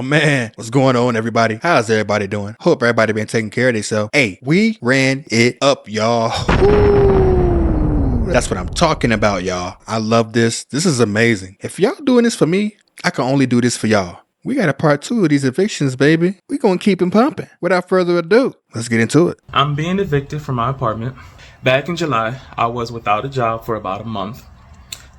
Oh man, what's going on, everybody? How's everybody doing? Hope everybody been taking care of themselves. Hey, we ran it up, y'all. Ooh, that's what I'm talking about, y'all. I love this. This is amazing. If y'all doing this for me, I can only do this for y'all. We got a part 2 of these evictions, baby. We gonna keep them pumping. Without further ado, let's get into it. I'm being evicted from my apartment. Back in July, I was without a job for about a month.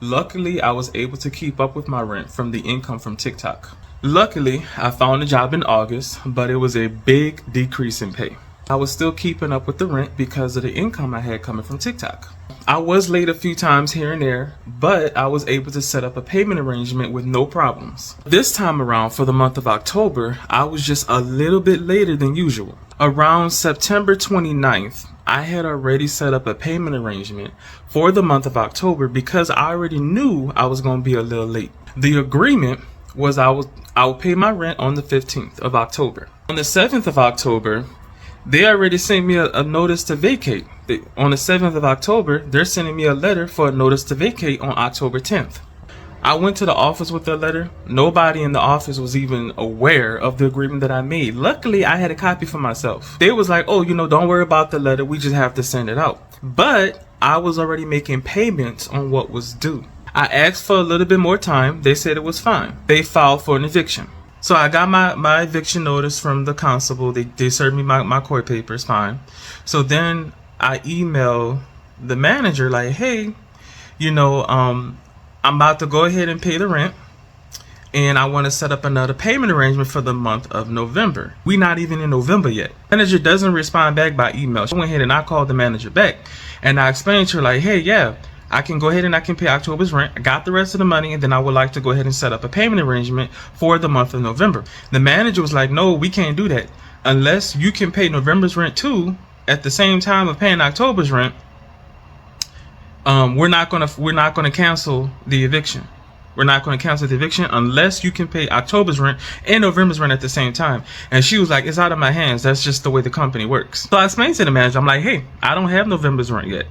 Luckily, I was able to keep up with my rent from the income from TikTok. Luckily, I found a job in August, but it was a big decrease in pay. I was still keeping up with the rent because of the income I had coming from TikTok. I was late a few times here and there, but I was able to set up a payment arrangement with no problems. This time around, for the month of October, I was just a little bit later than usual. Around September 29th, I had already set up a payment arrangement for the month of October because I already knew I was going to be a little late. The agreement was I would pay my rent on the 15th of October. On the 7th of October, they already sent me a notice to vacate. On the 7th of October, they're sending me a letter for a notice to vacate on October 10th. I went to the office with the letter. Nobody in the office was even aware of the agreement that I made. Luckily, I had a copy for myself. They was like, oh, don't worry about the letter. We just have to send it out. But I was already making payments on what was due. I asked for a little bit more time. They said it was fine. They filed for an eviction. So I got my eviction notice from the constable. They served me my court papers, fine. So then I emailed the manager like, hey, I'm about to go ahead and pay the rent, and I want to set up another payment arrangement for the month of November. We're not even in November yet. Manager doesn't respond back by email. She went ahead and I called the manager back, and I explained to her like, hey, yeah, I can go ahead and I can pay October's rent. I got the rest of the money, and then I would like to go ahead and set up a payment arrangement for the month of November. The manager was like, no, we can't do that. Unless you can pay November's rent too at the same time of paying October's rent, we're not gonna cancel the eviction. We're not going to cancel the eviction unless you can pay October's rent and November's rent at the same time. And she was like, it's out of my hands. That's just the way the company works. So I explained to the manager, I'm like, hey, I don't have November's rent yet.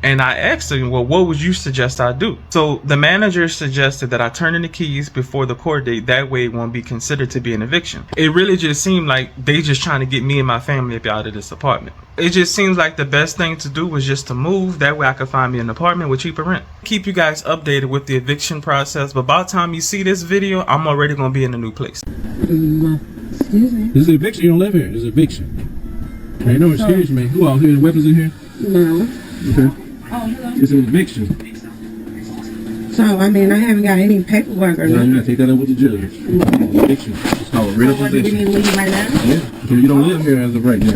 And I asked him, well, what would you suggest I do? So the manager suggested that I turn in the keys before the court date. That way it won't be considered to be an eviction. It really just seemed like they just trying to get me and my family up out of this apartment. It just seems like the best thing to do was just to move. That way I could find me an apartment with cheaper rent. Keep you guys updated with the eviction process. But by the time you see this video, I'm already going to be in a new place. Excuse me. This is an eviction. You don't live here. This is eviction. Hey, no, excuse me. Who all here? The weapons in here? No. Okay. Oh, hello. It's an eviction. So, I haven't got any paperwork or No, nothing. you gotta take that up with the judge. Eviction. It's called a writ of So, what, do we need possession. to leave right now? Yeah, because you don't live here as of right now.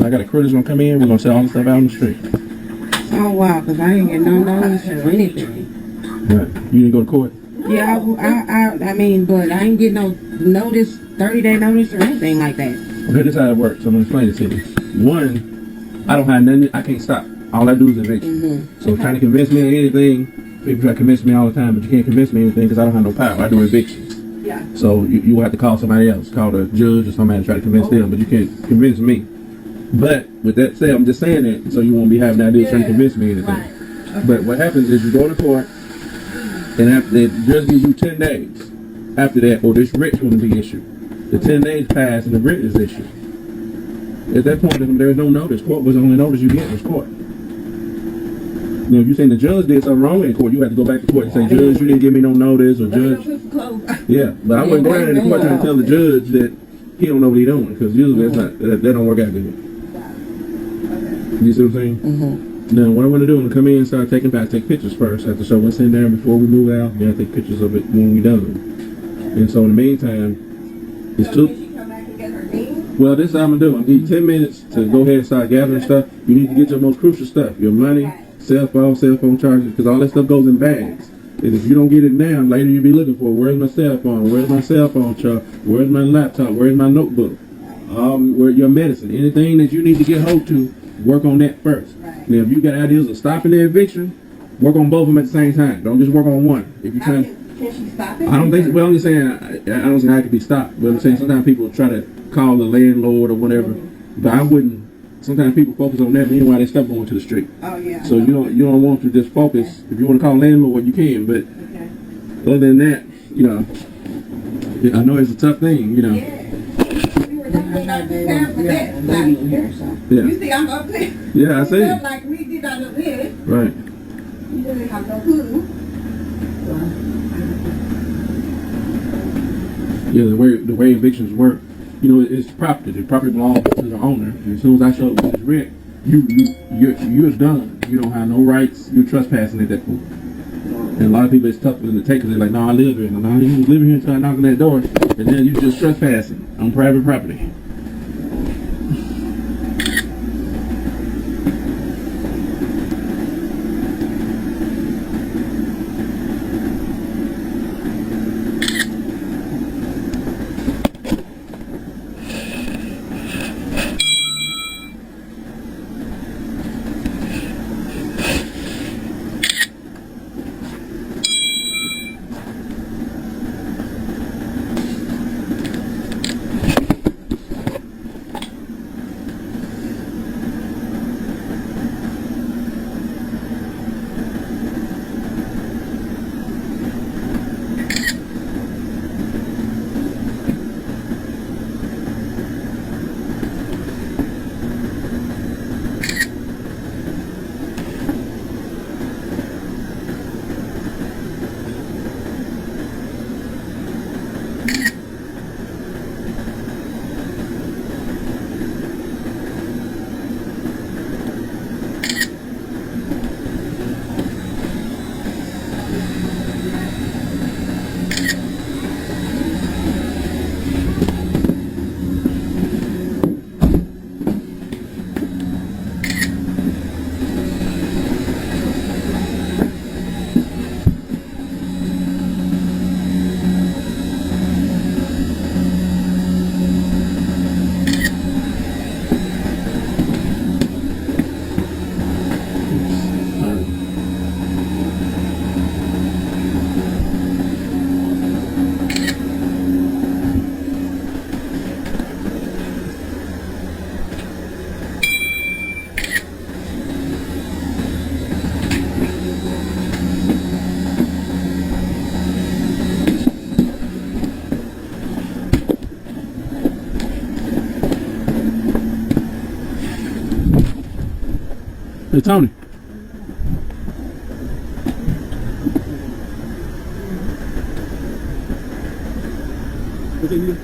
I got a crew that's gonna come in. We're gonna sell all the stuff out on the street. Oh, wow, because I didn't get no notice or anything. Right. You didn't go to court? Yeah, but I ain't get no notice, 30-day notice or anything like that. Okay, this is how it works. I'm gonna explain it to you. One, I don't have nothing. I can't stop. All I do is eviction. So trying to convince me of anything, people try to convince me all the time, but you can't convince me of anything because I don't have no power. I do evictions. Yeah. So you will have to call somebody else, call the judge or somebody to try to convince them, but you can't convince me. But with that said, I'm just saying that so you won't be having ideas trying to convince me of anything. Right. Okay. But what happens is you go to court, and after the judge gives you 10 days. After that, this writ's going to be issued. The 10 days pass and the writ is issued. At that point, there is no notice. Court was the only notice you get was court. Now, if you say the judge did something wrong in court, you have to go back to court and say, Judge, you didn't give me no notice, or Judge. Yeah, but I wouldn't go down in the court trying to tell the judge that he don't know what he's doing, because usually that don't work out good. You see what I'm saying? Mm-hmm. Now, what I want to do is come in and start take pictures first. I have to show what's in there before we move out. Then I take pictures of it when we're done. And so in the meantime, it's too. Well, this is what I'm gonna do. I'm gonna give you 10 minutes to go ahead and start gathering stuff. You need to get your most crucial stuff: your money, cell phone charges, because all that stuff goes in bags. And if you don't get it now, later you'll be looking for, where's my cell phone? Where's my cell phone charge? Where's my laptop? Where's my notebook? Where your medicine? Anything that you need to get hold to, work on that first. Now, if you got ideas of stopping the eviction, work on both of them at the same time. Don't just work on one. If you can she stop it? I don't think. Well, I'm just saying. I don't think I could be stopped. But I'm saying sometimes people try to call the landlord or whatever. But I wouldn't. Sometimes people focus on that. Meanwhile, they stop going to the street. Oh yeah. So you don't want to just focus. If you want to call landlord, you can. But other than that, Yeah, I know it's a tough thing, you know. You see, I'm up there. Yeah, I see. Like we did out of there. Right. You really have no clue. Yeah, the way evictions work, you know, it's property. The property belongs to the owner. And as soon as I show up with this writ, you're done. You don't have no rights. You're trespassing at that point. And a lot of people, it's tough for them to take because they're like, no, I live here. No, you was living here until I knock on that door, and then you just trespassing on private property. Hey, Tony. What's in here?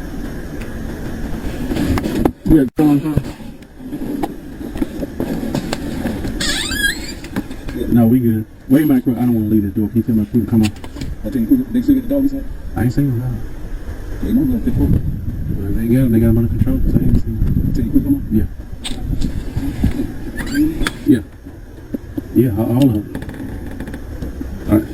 Yeah, no, we good. Wait, Mike, I don't want to leave this door. Can you tell my crew to come on? I think they still get the doggies out? I ain't seen them now. They know they're people. They got them under control. So I ain't seen them. Tell you quick, come on? Yeah. Yeah. Yeah, all of them. All right.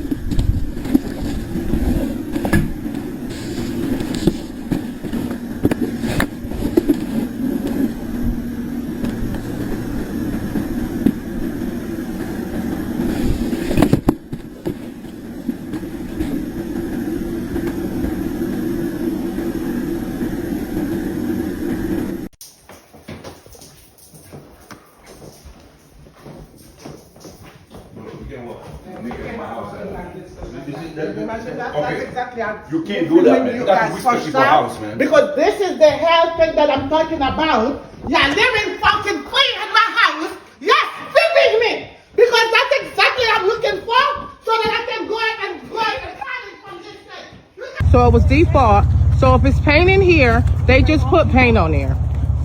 You can't do that, man. That's risky for house, man. Because this is the health thing that I'm talking about. You're living fucking clean in my house. Yes, feeding me. Because that's exactly what I'm looking for. So that I can go and find it from this thing. So it was default. So if it's paint in here, they just put paint on there.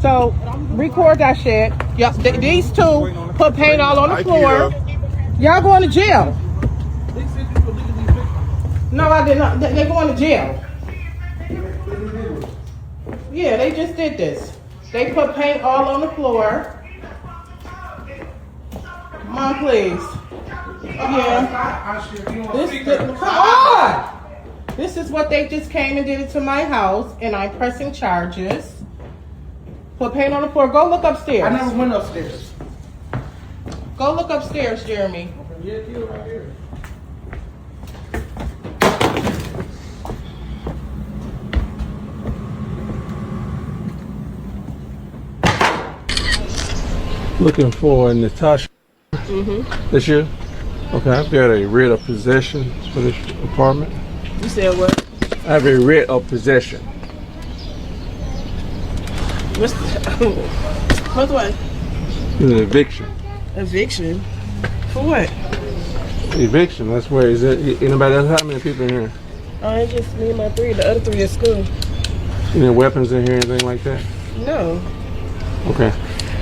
So record that shit. Yep, these two put paint all on the floor. Y'all going to jail. No, I did not. They're going to jail. Yeah, they just did this. They put paint all on the floor. Come on, please. Yeah. Come on! This is what they just came and did it to my house, and I'm pressing charges. Put paint on the floor. Go look upstairs. I never went upstairs. Go look upstairs, Jeremy. Yeah, right here. Looking for Natasha. This you? Okay, I've got a writ of possession for this apartment. You said what? I have a writ of possession. What's what? An eviction. Eviction? For what? Eviction. That's where is it? Anybody else? How many people in here? Oh, it's just me and my 3. The other 3 at school. Any weapons in here? Anything like that? No. Okay.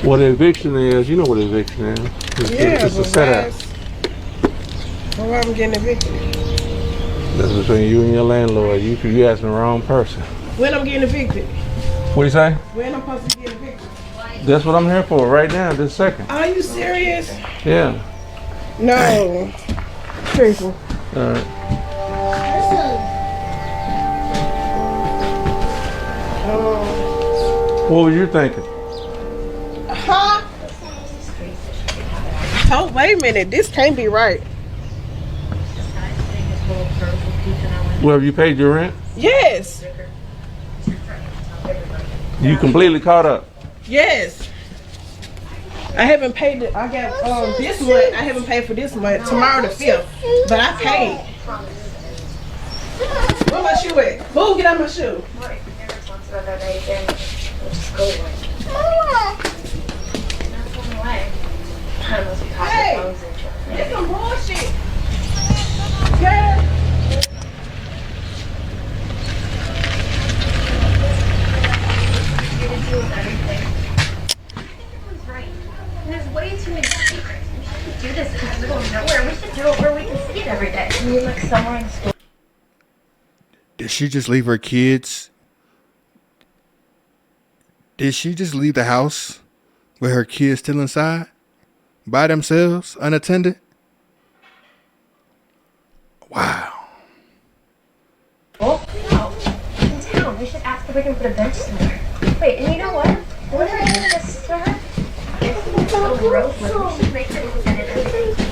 What an eviction is? You know what an eviction is? It's a setup. Why I'm getting evicted? That's between you and your landlord. You asking the wrong person. When I'm getting evicted? What do you say? When I'm supposed to get evicted? That's what I'm here for right now, this second. Are you serious? Yeah. No. Seriously. All right. What were you thinking? Huh? Oh, wait a minute. This can't be right. Well, have you paid your rent? Yes. You completely caught up? Yes. I haven't paid it. I got this month. I haven't paid for this month. Tomorrow the 5th. But I paid. Where my shoe at? Boo, get out my shoe. Hey, it's some bullshit. Yeah. There's way too many secrets. We shouldn't do this in the middle of nowhere. We should do it where we can see it every day. I mean, like somewhere in school. Did she just leave her kids? Did she just leave the house with her kids still inside? By themselves, unattended? Wow. Oh, no. In town. We should ask if we can put a bench somewhere. Wait, and you know what? What are we doing this to her? It's so gross. Like, we should make her look at it every day.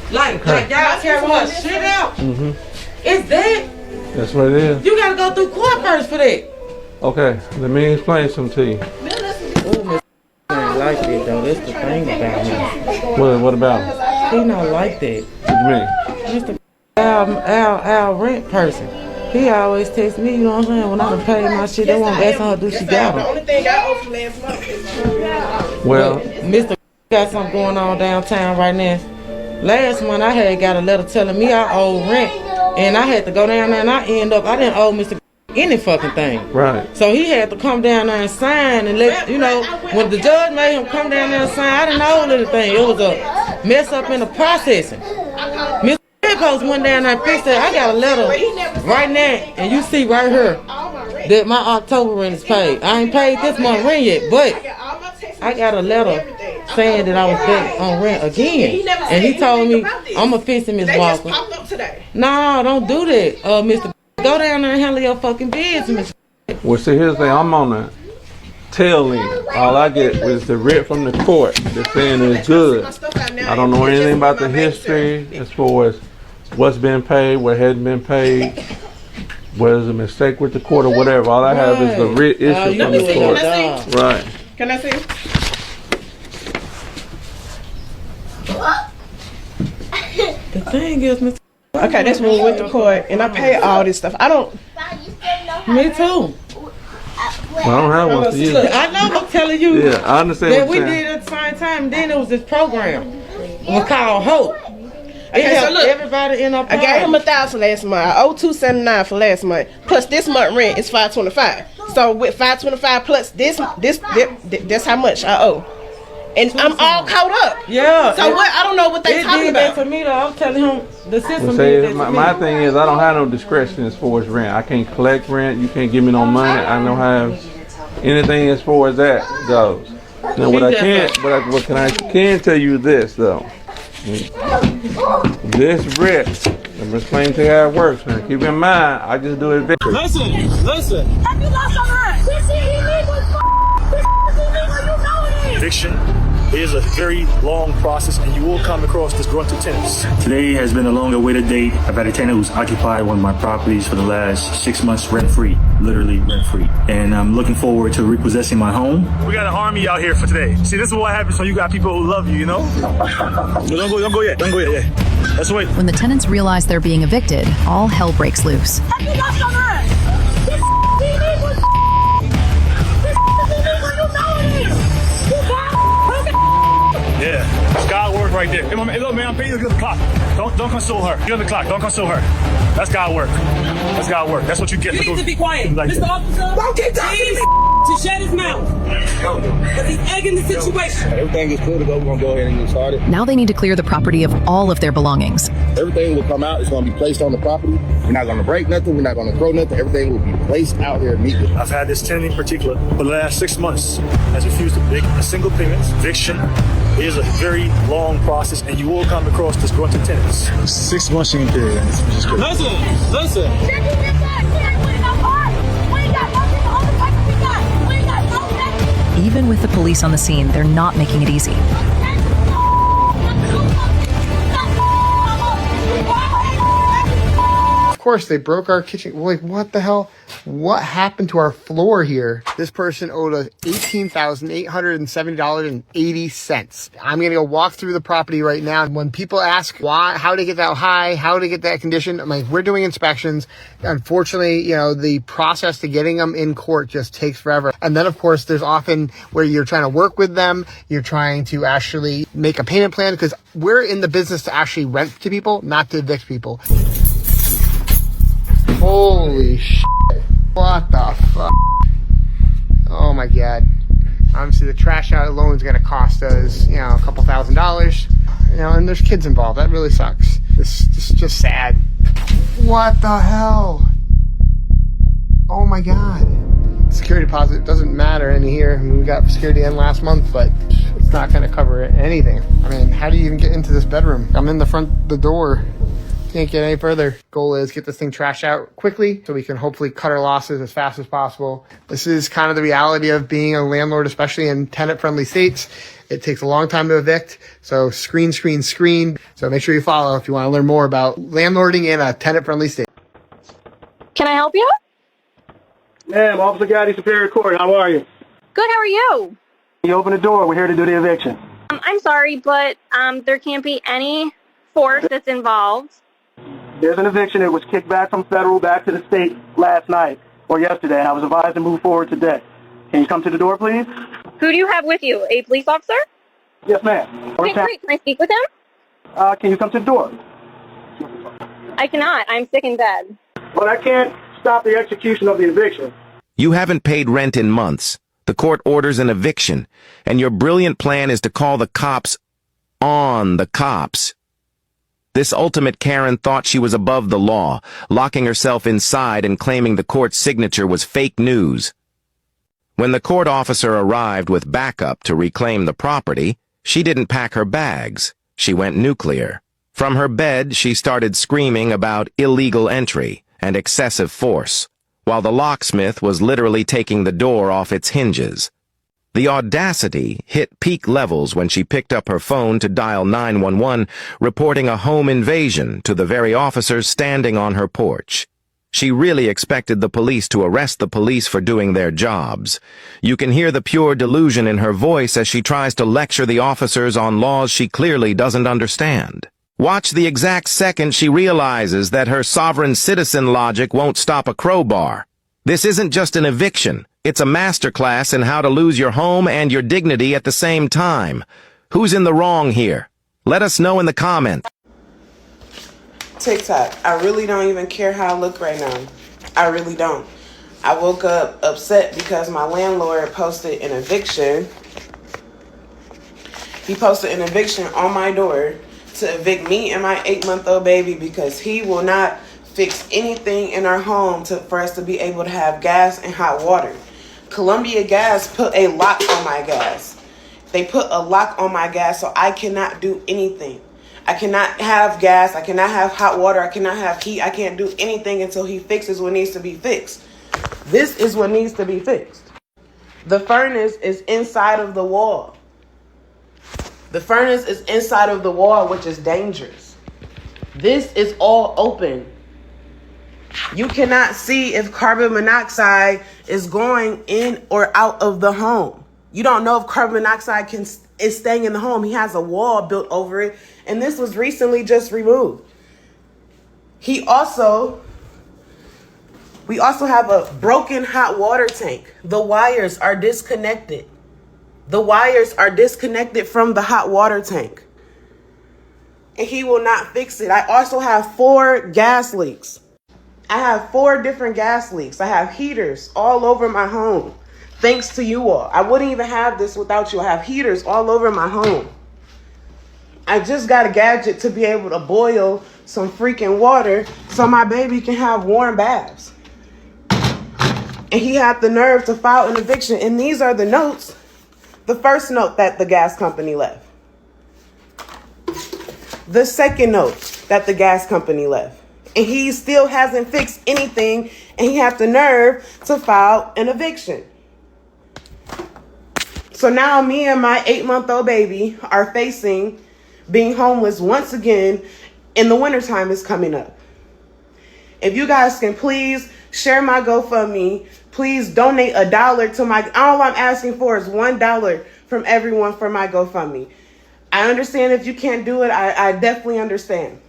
Like y'all tear her shit out. Mm-hmm. It's that. That's what it is. You gotta go through court first for that. Okay, let me explain something to you. Oh, ain't like that though. That's the thing about him. What about him? He not like that. What you mean? Mr. Our rent person. He always text me, you know what I'm saying? When I done paid my shit, they won't ask her do she got The them. only thing I owe from last month is Well, Mr. got something going on downtown right now. Last month I had got a letter telling me I owe rent, and I had to go down there and I didn't owe Mr. any fucking thing. right. So he had to come down there and sign and let, you know, when the judge made him come down there and sign, I didn't know anything. It was a mess up in the processing. Mr. Post went down there and fixed it. I got a letter right now, and you see right here that my October rent is paid. I ain't paid this month rent yet, but I got a letter saying that I was back on rent again. And he told me, I'm going to fix it, Miss Walker. No, don't do that, Mr. Go down there and handle your fucking business. Well, see, here's the thing. I'm on the tail end. All I get was the writ from the court that's saying it's good. I don't know anything about the history as far as what's been paid, what hadn't been paid, whether a mistake with the court or whatever. All I have is the writ issue from the court. Right. Can I see? The thing is, Mr. Okay, that's when we went to court, and I paid all this stuff. I don't. Me too. Well, I don't have one for you. I know, I'm telling you. Yeah, I understand that what we you're saying. did at the same time. Then it was this program. We called Hope. It Okay, so helped look, everybody in our I gave him 1,000 last month. I owe 279 for last month. Plus this month rent is 525. So with 525 plus this that's how much I owe. And I'm all caught up. Yeah. So what? I don't know what they talking did about. that for me though. I'm telling him the system Well, did that see, for my me. thing is I don't have no discretion as far as rent. I can't collect rent. You can't give me no money. I don't have anything as far as that goes. Now what I can tell you this though. This Writ, I'm explaining to you how it works. Now keep in mind, I just do eviction. Listen. Have you lost on her? This is illegal. This is illegal. You know it is. Eviction is a very long process, and you will come across disgruntled tenants. Today has been a long-awaited date. I've had a tenant who's occupied one of my properties for the last 6 months rent-free, literally rent-free. And I'm looking forward to repossessing my home. We got an army out here for today. See, this is what happens when you got people who love you, you know? Don't go yet. Yeah. Let's wait. When the tenants realize they're being evicted, all hell breaks loose. Have you lost on her? This is illegal. This is illegal. You know it is. You got Yeah, it's God work right there. Hey, look, man, I'm paying you to get the clock. Don't console her. Get on the clock. Don't console her. That's God work. That's what you get. You need to be quiet. Like Mr. Officer, Don't keep talking to me. to shut his mouth. Because he's egging the situation. Everything is cool to go. We're going to go ahead and get started. Now they need to clear the property of all of their belongings. Everything will come out. It's going to be placed on the property. We're not going to break nothing. We're not going to throw nothing. Everything will be placed out here immediately. I've had this tenant in particular for the last 6 months has refused to make a single payment. Eviction is a very long process, and you will come across disgruntled tenants. 6 months in period. Listen. Even with the police on the scene, they're not making it easy. Of course, they broke our kitchen. Like, what the hell? What happened to our floor here? This person owed us $18,870.80. I'm going to go walk through the property right now. When people ask why, how to get that high, how to get that condition, I'm like, we're doing inspections. Unfortunately, you know, the process to getting them in court just takes forever. And then, of course, there's often where you're trying to work with them. You're trying to actually make a payment plan because we're in the business to actually rent to people, not to evict people. Holy shit. What the fuck? Oh my god. Obviously the trash out alone is gonna cost us, you know, a couple $1,000s. You know, and there's kids involved. That really sucks. This is just sad. What the hell? Oh my god. Security deposit doesn't matter in here. I mean, we got security in last month, but it's not gonna cover anything. I mean, how do you even get into this bedroom? I'm in the door. Can't get any further. Goal is get this thing trashed out quickly so we can hopefully cut our losses as fast as possible. This is kind of the reality of being a landlord, especially in tenant-friendly states. It takes a long time to evict. So screen. So make sure you follow if you want to learn more about landlording in a tenant-friendly state. Can I help you? Ma'am, Officer Gaddy, Superior Court. How are you? Good, how are you? You open the door. We're here to do the eviction. I'm sorry, but there can't be any force that's involved. There's an eviction. It was kicked back from federal back to the state last night or yesterday, and I was advised to move forward today. Can you come to the door, please? Who do you have with you? A police officer? Yes, ma'am. Okay, great. Can I speak with him? Can you come to the door? I cannot. I'm sick in bed. Well, that can't stop the execution of the eviction. You haven't paid rent in months. The court orders an eviction, and your brilliant plan is to call the cops on the cops. This ultimate Karen thought she was above the law, locking herself inside and claiming the court's signature was fake news. When the court officer arrived with backup to reclaim the property, she didn't pack her bags. She went nuclear. From her bed, she started screaming about illegal entry and excessive force, while the locksmith was literally taking the door off its hinges. The audacity hit peak levels when she picked up her phone to dial 911, reporting a home invasion to the very officers standing on her porch. She really expected the police to arrest the police for doing their jobs. You can hear the pure delusion in her voice as she tries to lecture the officers on laws she clearly doesn't understand. Watch the exact second she realizes that her sovereign citizen logic won't stop a crowbar. This isn't just an eviction. It's a masterclass in how to lose your home and your dignity at the same time. Who's in the wrong here? Let us know in the comments. TikTok. I really don't even care how I look right now. I really don't. I woke up upset because my landlord posted an eviction. He posted an eviction on my door to evict me and my 8-month-old baby because he will not fix anything in our home for us to be able to have gas and hot water. Columbia Gas put a lock on my gas. They put a lock on my gas, so I cannot do anything. I cannot have gas. I cannot have hot water. I cannot have heat. I can't do anything until he fixes what needs to be fixed. This is what needs to be fixed. The furnace is inside of the wall. The furnace is inside of the wall, which is dangerous. This is all open. You cannot see if carbon monoxide is going in or out of the home. You don't know if carbon monoxide is staying in the home. He has a wall built over it, and this was recently just removed. We also have a broken hot water tank. The wires are disconnected. The wires are disconnected from the hot water tank. And he will not fix it. I also have 4 gas leaks. I have 4 different gas leaks. I have heaters all over my home. Thanks to you all. I wouldn't even have this without you. I have heaters all over my home. I just got a gadget to be able to boil some freaking water so my baby can have warm baths. And he had the nerve to file an eviction. And these are the notes. The first note that the gas company left. The second note that the gas company left. And he still hasn't fixed anything. And he had the nerve to file an eviction. So now me and my 8-month-old baby are facing being homeless once again, and the wintertime is coming up. If you guys can please share my GoFundMe, please donate $1 to my, all I'm asking for is $1 from everyone for my GoFundMe. I understand if you can't do it, I definitely understand.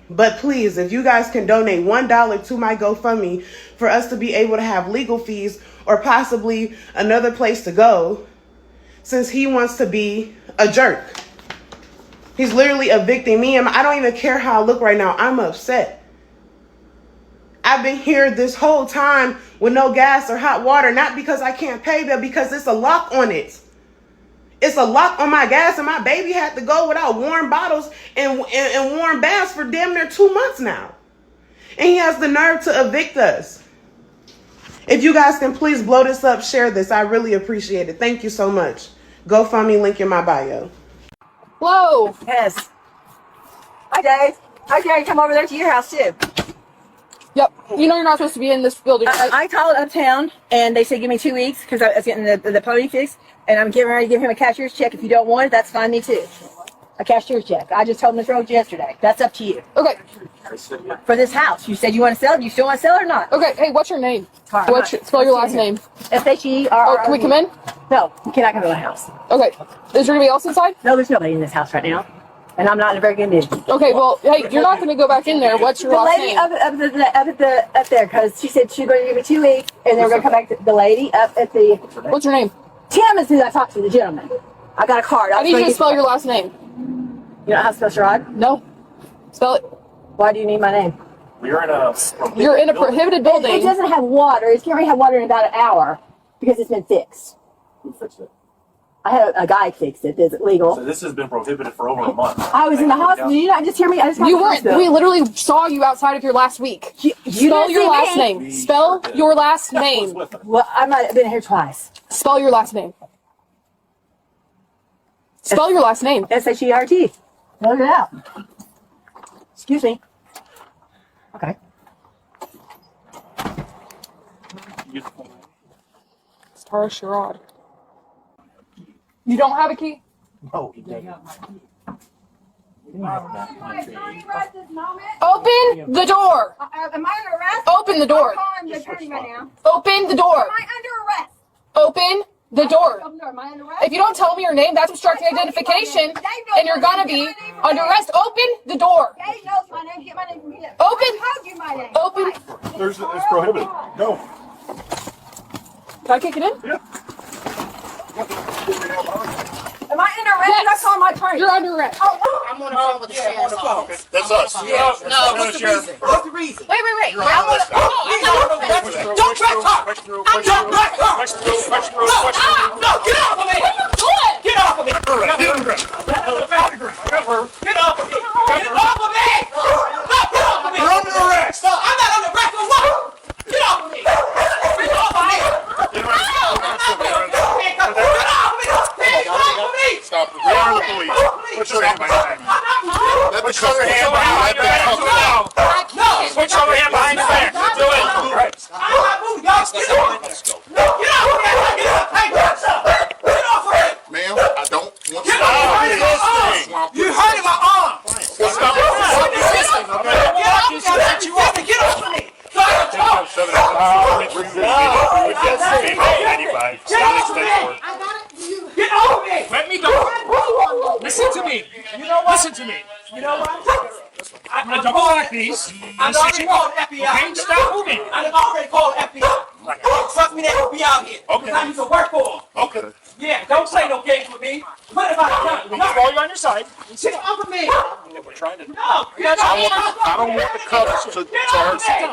But please, if you guys can donate $1 to my GoFundMe for us to be able to have legal fees or possibly another place to go, since he wants to be a jerk. He's literally evicting me, and I don't even care how I look right now. I'm upset. I've been here this whole time with no gas or hot water, not because I can't pay, but because it's a lock on it. It's a lock on my gas, and my baby had to go without warm bottles and warm baths for damn near 2 months now. And he has the nerve to evict us. If you guys can please blow this up, share this. I really appreciate it. Thank you so much. GoFundMe link in my bio. Hello. Yes. Hi, Dave. I dare you come over there to your house, too. Yep. You know you're not supposed to be in this building, right? I called uptown, and they said give me 2 weeks because I was getting the pony fixed, and I'm getting ready to give him a cashier's check. If you don't want it, that's fine, me too. A cashier's check. I just told him this road yesterday. That's up to you. Okay. For this house, you said you want to sell it. You still want to sell it or not? Okay. Hey, what's your name? Spell your last name. S-H-E-R-R-E. Oh, can we come in? No, you cannot come to my house. Okay. Is there anybody else inside? No, there's nobody in this house right now. And I'm not in a very good mood. Okay, well, hey, you're not going to go back in there. What's your last name? The lady up there, because she said she was going to give me 2 weeks, and then we're going to come back to the lady up at the... What's your name? Tim is who I talked to, the gentleman. I got a card. I need you to spell your last name. You know how to spell Sherrod? No. Spell it. Why do you need my name? You're in a prohibited building. It doesn't have water. It's going to have water in about an hour because it's been fixed. Who fixed it? I had a guy fix it. Is it legal? So this has been prohibited for over a month. I was in the hospital. Did you not just hear me? I just got You the weren't. hospital. We literally saw you outside of here last week. Spell your last name. Spell your last name. Well, I might have been here twice. Spell your last name. Spell your last name. S-H-E-R-T. Spell it out. Excuse me. Okay. Star Sherrod. You don't have a key? No, he doesn't. Open the door. Am I under arrest? Open the door. I'm calling the attorney right now. Open the door. Am I under arrest? Open the door. Am I under arrest? If you don't tell me your name, that's obstructing identification, and you're gonna be under arrest. Open the door. Dave knows my name. Get my name from him. Open. I told you my name. Open. It's prohibited. Go. Can I kick it in? Yeah. Am I under arrest? Yes. That's on my attorney. You're under arrest. Oh, I'm on the phone with the sheriff's office. That's us. Yeah. No, What's the reason? What's the reason? Wait. Don't track talk. Don't track talk. No, get off of me. What are you doing? Get off of me. Get off of me. Get off of me. Get off of me. Get off of me. You're under arrest. I'm not under arrest for what? Get off of me. Get off of me. Get off of me. Stop. We are the police. Put your hand behind me. Let the other hand behind the cuff. No. Put your hand behind your back. Do it. I'm not moving. Y'all get off. No, get off of me. Get off. Hey, get off of me. Ma'am, I don't want Get off of me. You hurting my arm. Stop. Get off of me. Get off of me. Get off me! Let me go. Listen to me. You know what? Listen to me. You know what? I'm gonna double lock these. I've already called FBI. Okay, stop moving. I've already called FBI. Trust me, they will be out here. Okay. I used to work for them. Okay. Yeah, don't play no games with me. What if I done? We can call you on your side. Get off of me. We're trying to. No. I don't want the cuffs to hurt.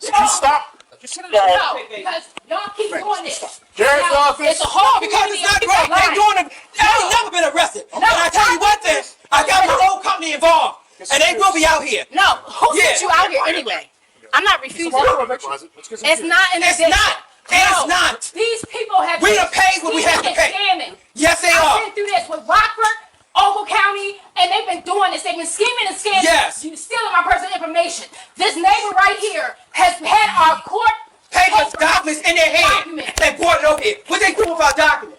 You stop. Just sit No, because y'all keep doing this. Sheriff's office. It's a hard Because it's not right. They doing it. They ain't never been arrested. But I tell you one thing. I got my own company involved. And they will be out here. No, who sent you out here anyway? I'm not refusing. It's not an It's eviction. not. It's not. These people have We been done paid what we have to pay. scamming. Yes, they I've are. been through this with Rockford, Ogle County, and they've been doing this. They've been scheming and scamming. Yes. You stealing my personal information. This neighbor right here has had our court Papers, documents in their hand. They brought it over here. What they do with our documents?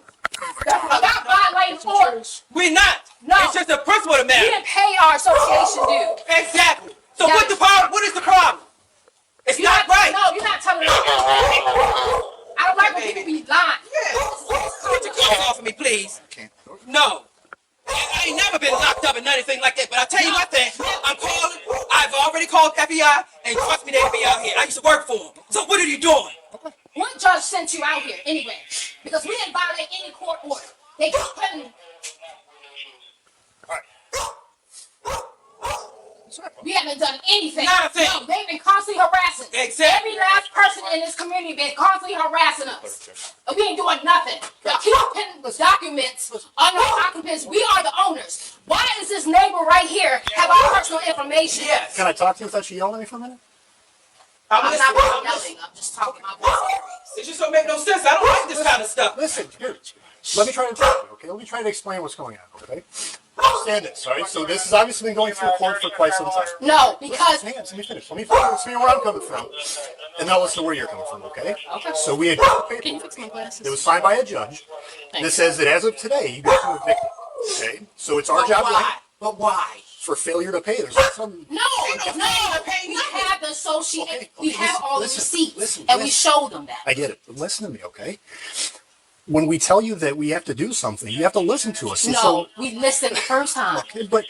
Not violating orders. We're not. No. It's just the principle of the We matter. didn't pay our association due. Exactly. So what's the problem? What is the problem? It's not right. No, you're not telling me. I don't like when people be lying. Get your clothes off of me, please. No. I ain't never been locked up and anything like that. But I tell you one thing. I'm calling. I've already called FBI, and trust me, they'll be out here. I used to work for them. So what are you doing? What judge sent you out here anyway? Because we didn't violate any court order. They keep putting. We haven't done anything. Not a thing. No, they've been constantly harassing. Exactly. Every last person in this community been constantly harassing us. And we ain't doing nothing. Y'all keep putting documents on our occupants. We are the owners. Why is this neighbor right here have our personal information? Yes. Can I talk to you without you yelling at me for a minute? I'm not really yelling. I'm just talking my voice. It just don't make no sense. I don't like this kind of stuff. Listen, here. Let me try to interpret, okay? Let me try to explain what's going on, okay? Understand this, all right? So this has obviously been going through court for quite some time. No, because... Hang on, let me finish. Let me explain where I'm coming from. And now listen to where you're coming from, okay? Okay. So we had paperwork. Can you fix my glasses? It was signed by a judge that says that as of today, you get to evict, okay? So it's our job But why? for failure to pay. There's some... No, we have the associate, we have all the receipts, and we show them that. I get it. But listen to me, okay? When we tell you that we have to do something, you have to listen to us. And No, we listened the first time. Okay, but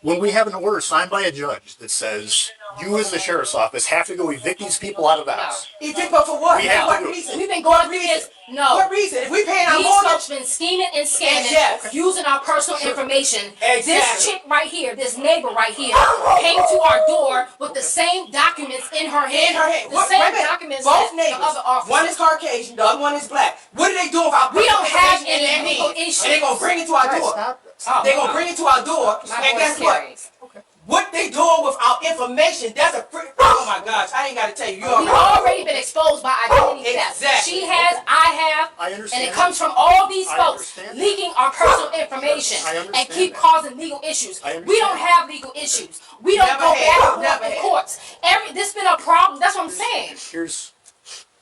when we have an order signed by a judge that says you as the sheriff's office have to go evict these people out of the house. Evict but for what? We have What to do it. reason? We've been going through this. No. What reason? If we paying our These mortgage, folks been scheming and scamming, Yes. using our personal information. Exactly. This chick right here, this neighbor right here, came to our door with the same documents in her hand. The Wait a same minute. documents Both that neighbors. the other officer. One is Caucasian, the other one is black. What are they doing with our We don't personal have information in any their legal hand? issues. And they're going to bring it to our door. They're going to bring it to our door. My And voice guess what? carries. What they doing with our information, that's a pretty... Oh my gosh, I ain't got to tell you. We've already been exposed by identity theft. Exactly. She has, I have, I understand. and it comes from all these I folks understand. leaking our personal information I and understand keep that. causing legal issues. I understand. We don't have legal issues. We don't Never go had. back and Never forth in had. courts. This been a problem. That's what I'm saying. Here's...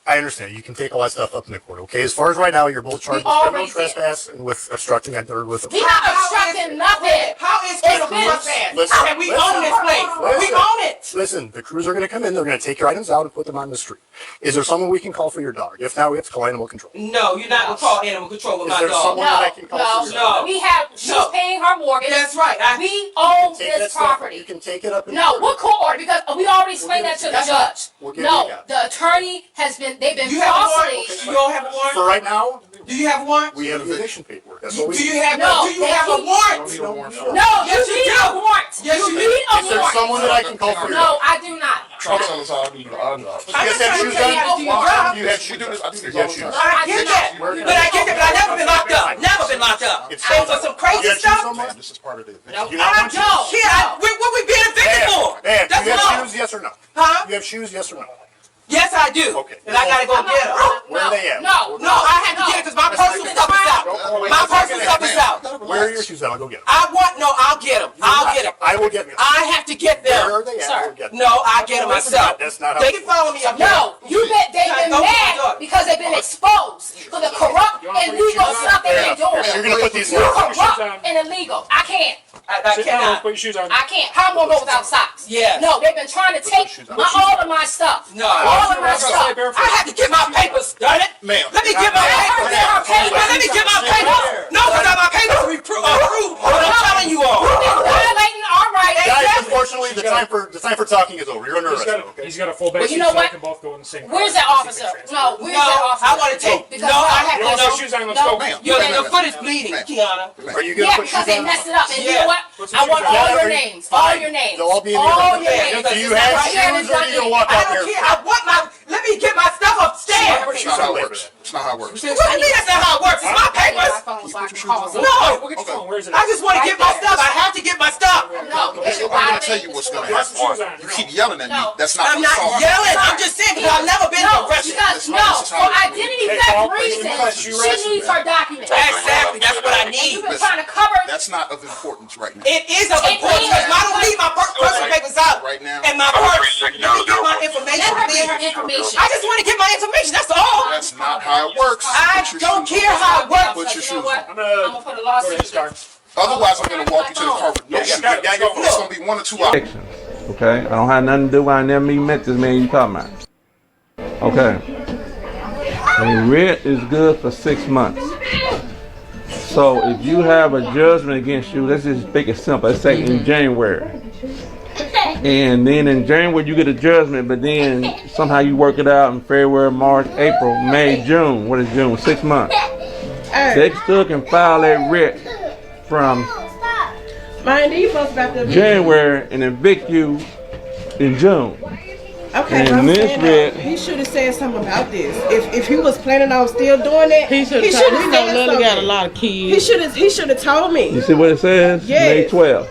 I understand. You can take all that stuff up in the court, okay? As far as right now, you're both charged with criminal already did. trespass and with obstructing or with... We not obstructing nothing. How is It's criminal been- trespass? Listen, And we listen, own this place. We own it. Listen, the crews are going to come in. They're going to take your items out and put them on the street. Is there someone we can call for your dog? If not, we have to call animal control. No, you're not going to call animal control with Is my there dog. someone that I can call for your dog? No. We have, she's No. paying her mortgage. That's right. We own Take that this stuff- property. You can take it up in No, court. what court order? Because we already explained that to the That's judge. We'll give you No, that. the attorney has been, they've been You have a falsely. warrant? You don't have a warrant? For right now, Do you have a warrant? We have eviction paperwork. That's what we Do you have No, do you have a warrant? No, Yes, you you need do. a warrant. Yes, you you need do. a Is there warrant. someone that I can call for your No, I do not. I'm telling us how to do your job. I'm You not guys have trying to shoes tell you how to do your on? job. You have shoes on? I think you have shoes. I get that, but I get that, but I never been locked up. Never been locked up. And for some crazy stuff. This is part of the eviction. No, You not I want don't. shoes? Yeah, what we being evicted for? Ma'am, That's do you have wrong. shoes, yes or no? Huh? You have shoes, yes or no? Yes, I do. Okay. And I gotta go get them. Where are they at? No, No, I have to get it because my personal stuff is out. My personal stuff is out. Where are your shoes at? I'll go get them. I'll get them. I'll get them. I will get them. I have to get them. Where are they at? I will get them. No, I get them myself. That's not how They can follow me up there. No, they've been mad because they've been exposed for the corrupt and illegal stuff they've been doing. You're gonna put these You're on. corrupt and illegal. I can't. I cannot. Put your shoes on. I can't. How am I gonna go without socks? Yeah. No, they've been trying to take all of my stuff. No. All of my stuff. I have to get my papers, darn it. Ma'am. Let me get my papers. Let me get my papers. No, because my papers are approved. What I'm telling you all. You've been violating our rights. Guys, unfortunately, the time for talking is over. You're under arrest. Okay? He's got a full But back you know what? so they can both go in the same Where's car. that officer? No, where's that officer? I want to take. Because No, I have You want to your shoes on? Let's go. Ma'am. Your foot is bleeding, Kiana. Are you Yeah, gonna put because shoes they on? messed it up. And you Yeah. know what? I want all your names. All your names. They'll all be in All the your evidence. names. Do you have shoes or are you gonna walk I out don't there? care. I want my. Let me get my stuff upstairs. That's not how it works. It's not how it works. What do you mean that's not how it works? It's my papers. No. We'll get your phone. Where is it? I just want to get my stuff. I have to get my stuff. No, because you're I'm gonna tell violating you what's the gonna rules. happen. You keep yelling at me. No. That's not I'm not solving. yelling. I'm just saying because I've never been No, arrested. because no, for identity theft reasons, she needs her documents. Exactly. That's what I need. You've been trying to cover. That's not of importance right now. It is of importance because I don't leave my personal papers out Right now. and my purse. Let me get my information, Let her get her please. information. I just want to get my information. That's all. That's not how it works. I Put your don't shoes care on. how it works. Put your You shoes know what? on. I'm gonna put a lawsuit. Otherwise, I'm gonna walk you to the car with no shoes. It's gonna be 1 or 2 hours. Evictions, okay? I don't have nothing to do with I never even met this man you talking about. Okay. A writ is good for 6 months. So if you have a judgment against you, let's just make it simple. Let's say in January. And then in January you get a judgment, but then somehow you work it out in February, March, April, May, June. What is June? 6 months. They still can file that writ from January and evict you in June. Okay, And I'm this saying writ- he should have said something about this. If he was planning on still doing it, he should have said Lily got a something. lot of kids. He should have told me. You see what it says? Yes. May 12th.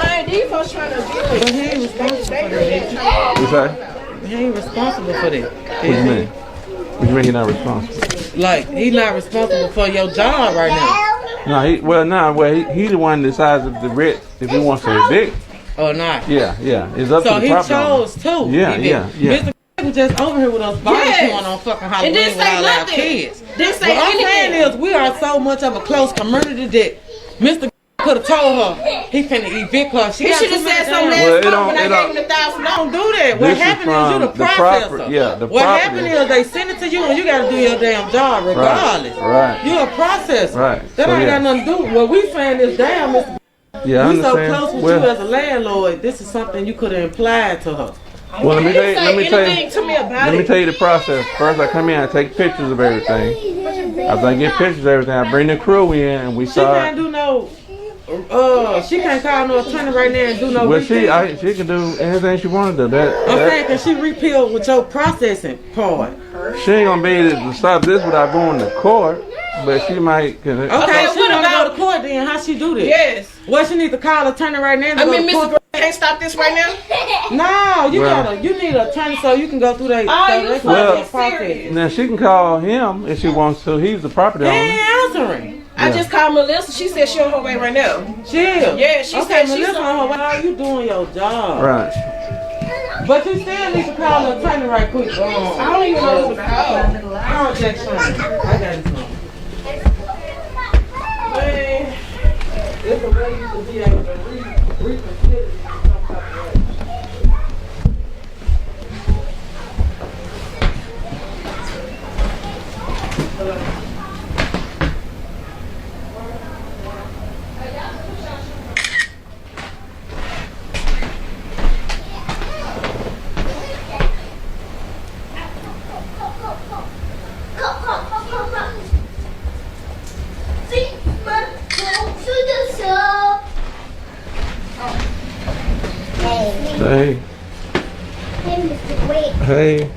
Man, these folks trying to do it. But he ain't responsible for that. You say? He ain't responsible for that. What do you mean? What do you mean he's not responsible? Like, he's not responsible for your job right now. No, he the one that decides if the writ, if he wants to evict. Or not. Yeah. It's up to So the he property owner. chose to. Yeah. Mr. was just over here with us barbecuing Yes. on fucking And Halloween didn't with say all our nothing. kids. Didn't say What I'm saying anything. is we are so much of a close community that Mr. could have told her he finna evict her. She He got should have too many said something damn- last month when I gave him the $1,000. Don't do that. What This is happened is you the from the property- processor. yeah, the what property. happened is they send it to you and you gotta do your damn job regardless. Right. You a processor. Right. That So, ain't yeah. got nothing to do. What we saying is, damn, Mr. Yeah, I we so understand. close with Well- you as a landlord. This is something you could have implied to her. Well, let me tell you. Let me tell anything you. to me about Let me it. tell you the process. First, I come in, I take pictures of everything. After I get pictures of everything, I bring the crew in, and we She start. can't do no. She can't call no attorney right now and do no. Well, repeal. she can do anything she want to do. I'm saying, can she repeal with your processing part? She ain't gonna be able to stop this without going to court, but she might. Okay, Okay, she what wanna about- go to court then? How she do that? Yes. Well, she need to call attorney right now. And I go mean, to Mr. court. Gray can't stop this right now. No, you Well- you need an attorney so you can go through that. Oh, so you they can Well- go process. Now she can call him if she wants to. He's the property He owner. ain't answering. I just called Melissa. She said she on her way right now. She is. Yeah, she okay, said she's Melissa, on her way. how you doing your job? Right. But you still need to call the attorney right quick. I don't even know who to call. Call Jack Sean. I got his number. Man, it's a way you should be able to reconsider some type of way. Hey. Hey, Mr. Wait. Hey.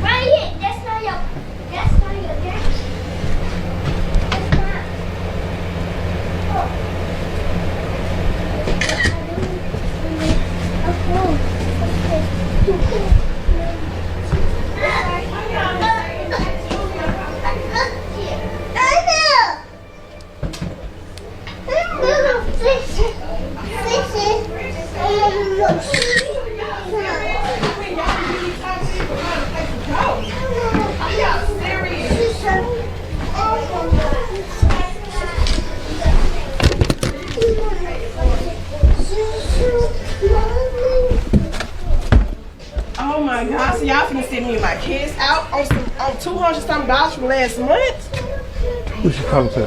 Right here, that's not your jacket. Oh my God, so y'all finna send me and my kids out on $200 something from last month? Who she talking to?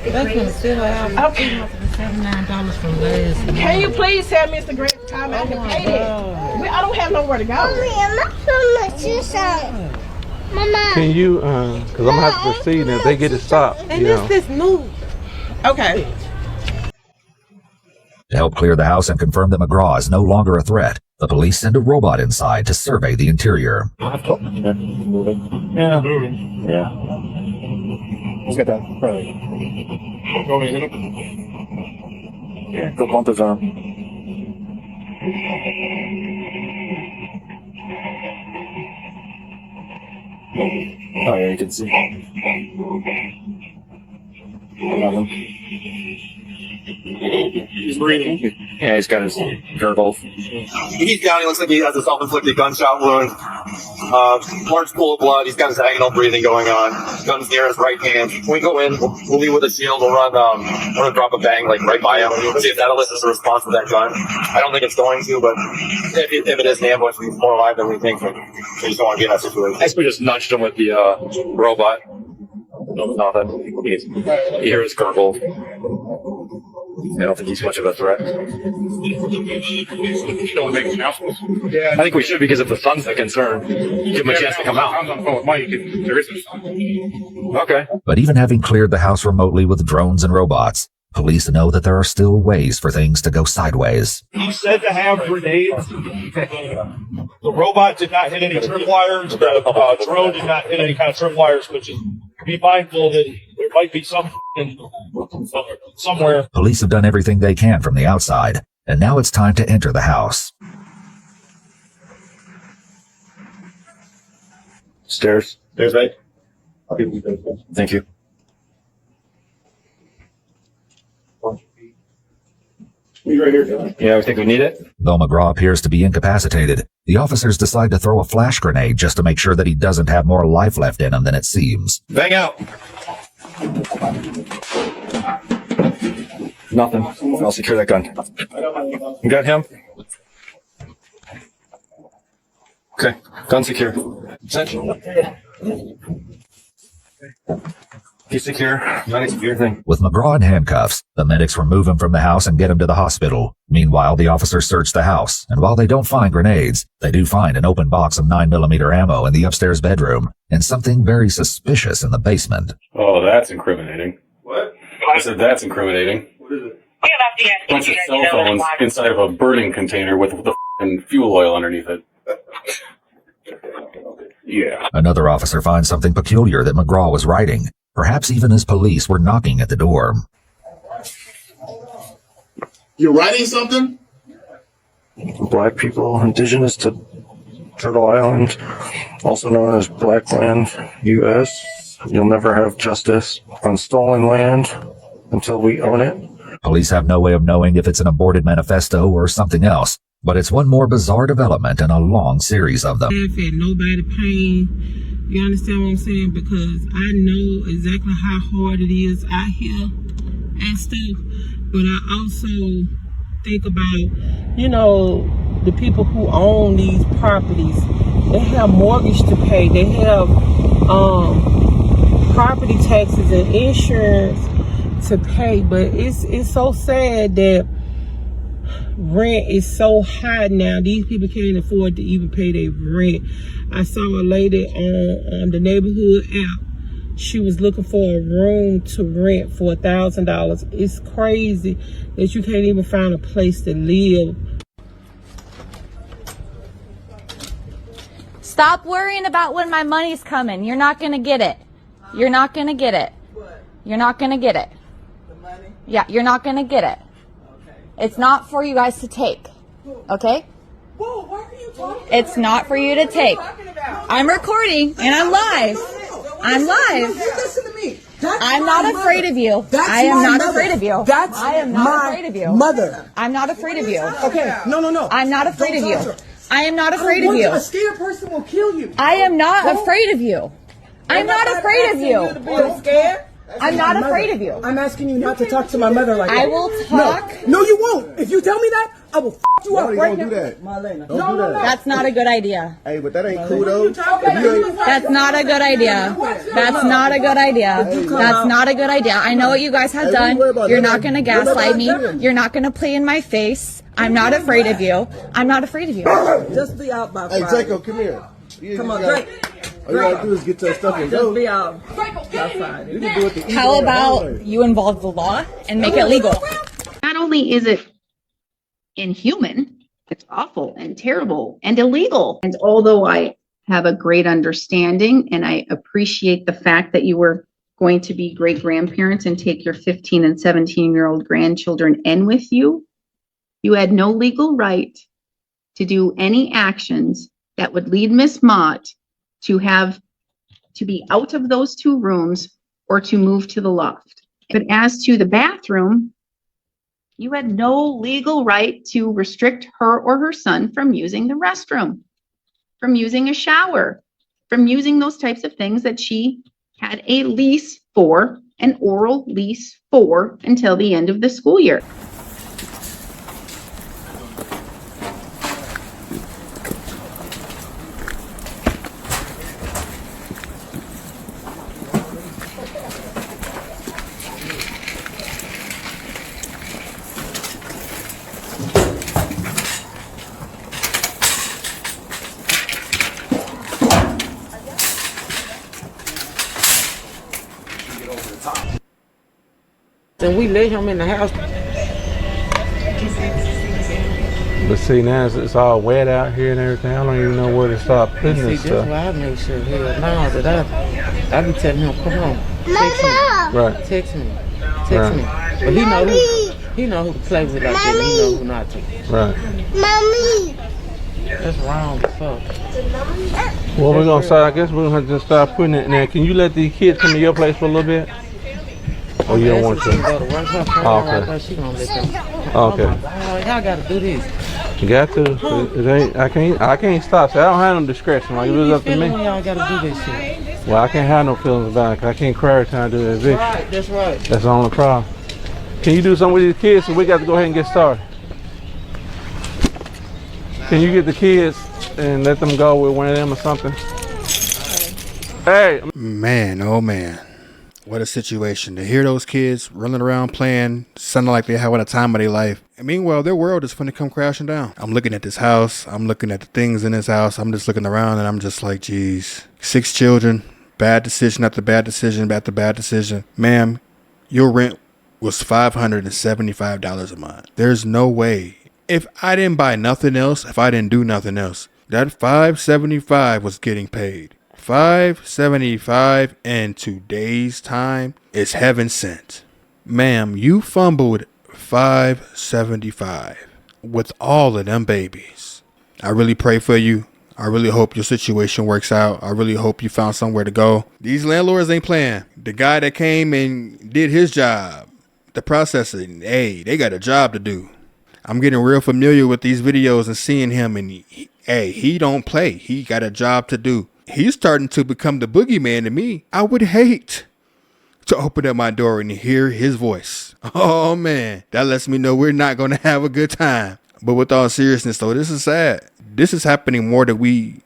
That's gonna sell her out. Okay. $79 from last month. Can you please tell Mr. Grant the time I can pay that? I don't have nowhere to go. Mommy, I'm not so much inside. Mama. Can you, because I'm going to have to proceed, and if they get it stopped, And this new. Okay. To help clear the house and confirm that McGraw is no longer a threat, the police send a robot inside to survey the interior. Yeah. Moving. Yeah. Let's get that. Right. Go and hit him. Yeah, go bump his arm. Oh yeah, you can see. He's breathing. Yeah, he's got his gurgles. He's down. He looks like he has a self-inflicted gunshot wound. Large pool of blood. He's got his agonal breathing going on. Gun's near his right hand. When we go in, we'll leave with a shield. We'll run. We're gonna drop a bang like right by him. See if that elicits a response to that gun. I don't think it's going to, but if it is an ambush, he's more alive than we think. So we just don't want to be in that situation. I guess we just nudged him with the robot. Nothing. You hear his gurgle. I don't think he's much of a threat. Don't make announcements. Yeah, I think we should, because if the sun's a concern, give him a chance to come out. I'm on the phone with Mike. There is no sun. Okay. But even having cleared the house remotely with drones and robots, police know that there are still ways for things to go sideways. He said to have grenades. The robot did not hit any tripwires. The drone did not hit any kind of tripwires, but just be mindful that there might be some somewhere. Police have done everything they can from the outside, and now it's time to enter the house. Stairs. There's right. Thank you. Right here. Yeah, we think we need it. Though McGraw appears to be incapacitated, the officers decide to throw a flash grenade just to make sure that he doesn't have more life left in him than it seems. Bang out. Nothing. I'll secure that gun. You got him? Okay. Gun secure. He's secure. Not secure thing. With McGraw in handcuffs, the medics remove him from the house and get him to the hospital. Meanwhile, the officers search the house, and while they don't find grenades, they do find an open box of 9mm ammo in the upstairs bedroom, and something very suspicious in the basement. Oh, that's incriminating. What? I said that's incriminating. What is it? A bunch of cell phones inside of a burning container with the f***ing fuel oil underneath it. Yeah. Another officer finds something peculiar that McGraw was writing, perhaps even as police were knocking at the door. You're writing something? Black people indigenous to Turtle Island, also known as Black Land, U.S. You'll never have justice on stolen land until we own it. Police have no way of knowing if it's an aborted manifesto or something else, but it's one more bizarre development in a long series of them. If at nobody pain, you understand what I'm saying? Because I know exactly how hard it is out here and stuff, but I also think about, you know, the people who own these properties. They have mortgage to pay. They have property taxes and insurance to pay. But it's so sad that rent is so high now. These people can't afford to even pay their rent. I saw a lady on the neighborhood app. She was looking for a room to rent for $1,000. It's crazy that you can't even find a place to live. Stop worrying about when my money's coming. You're not going to get it. You're not going to get it. You're not going to get it. The money? Yeah, you're not going to get it. Okay. It's not for you guys to take. Okay? Whoa, why are you talking? It's not for you to take. I'm recording and I'm live. I'm live. Listen to me. I'm not afraid of you. I am not afraid of you. I am not afraid of you. Mother. I'm not afraid of you. Okay, no. I'm not afraid of you. I am not afraid of you. A scared person will kill you. I am not afraid of you. I'm not afraid of you. You're scared? I'm not afraid of you. I'm asking you not to talk to my mother like that. I will talk. No, you won't. If you tell me that, I will you up right now. Don't do that. Marlena. Don't do that. That's not a good idea. Hey, but that ain't cool though. That's not a good idea. That's not a good idea. That's not a good idea. I know what you guys have done. You're not going to gaslight me. You're not going to play in my face. I'm not afraid of you. I'm not afraid of you. Just be out by Friday. Hey, Draco, come here. Come on, Drake. All you gotta do is get your stuff and go. Just be out by Friday. You can do it the How about you involve the law and make it legal? Not only is it inhuman, it's awful and terrible and illegal. And although I have a great understanding and I appreciate the fact that you were going to be great grandparents and take your 15 and 17-year-old grandchildren in with you, you had no legal right to do any actions that would lead Miss Mott to be out of those two rooms or to move to the loft. But as to the bathroom, you had no legal right to restrict her or her son from using the restroom, from using a shower, from using those types of things that she had a lease for, an oral lease for, until the end of the school year. And we let him in the house. But see, now it's all wet out here and everything. I don't even know where to start putting this See, stuff. that's why I make sure now that I be telling him, come on, text me. Right. Text me. Text me. But he know who to play with like that. He know who not to. Right. Mommy. That's wrong as fuck. Well, we're gonna start. I guess we're gonna just start putting it in there. Can you let these kids come to your place for a little bit? Or you don't want to? Okay. She gonna let them. Okay. Y'all gotta do this. You got to. It ain't. I can't stop. So I don't have no discretion. Like, it was up to me. Y'all gotta do this shit. Well, I can't have no feelings about it. 'Cause I can't cry every time I do the eviction. Right. That's right. That's the only problem. Can you do something with these kids? So we got to go ahead and get started. Can you get the kids and let them go with one of them or something? Hey. Man, oh man. What a situation. To hear those kids running around playing, sounding like they're having a time of their life. And meanwhile, their world is finna come crashing down. I'm looking at this house. I'm looking at the things in this house. I'm just looking around and I'm just like, geez. 6 children. Bad decision after bad decision after bad decision. Ma'am, your rent was $575 a month. There's no way. If I didn't buy nothing else, if I didn't do nothing else, that $575 was getting paid. $575 in today's time is heaven sent. Ma'am, you fumbled $575 with all of them babies. I really pray for you. I really hope your situation works out. I really hope you found somewhere to go. These landlords ain't playing. The guy that came and did his job, the processing, hey, they got a job to do. I'm getting real familiar with these videos and seeing him, and he don't play. He got a job to do. He's starting to become the boogeyman to me. I would hate to open up my door and hear his voice. Oh man, that lets me know we're not going to have a good time. But with all seriousness though, this is sad. This is happening more than we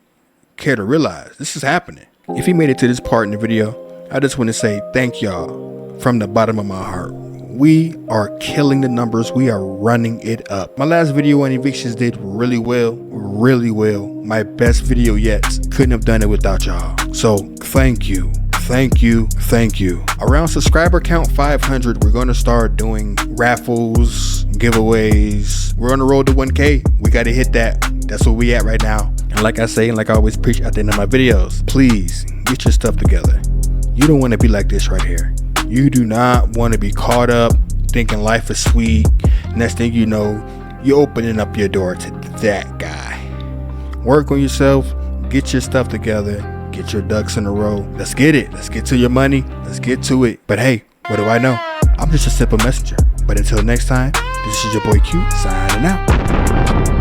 care to realize. This is happening. If you made it to this part in the video, I just want to say thank y'all from the bottom of my heart. We are killing the numbers. We are running it up. My last video on evictions did really well. Really well. My best video yet. Couldn't have done it without y'all. So thank you. Thank you. Thank you. Around subscriber count 500, we're going to start doing raffles, giveaways. We're on the road to 1K. We got to hit that. That's where we at right now. And like I say, and like I always preach at the end of my videos, please get your stuff together. You don't want to be like this right here. You do not want to be caught up thinking life is sweet. Next thing you know, you're opening up your door to that guy. Work on yourself. Get your stuff together. Get your ducks in a row. Let's get it. Let's get to your money. Let's get to it. But hey, what do I know? I'm just a simple messenger. But until next time, this is your boy Q signing out.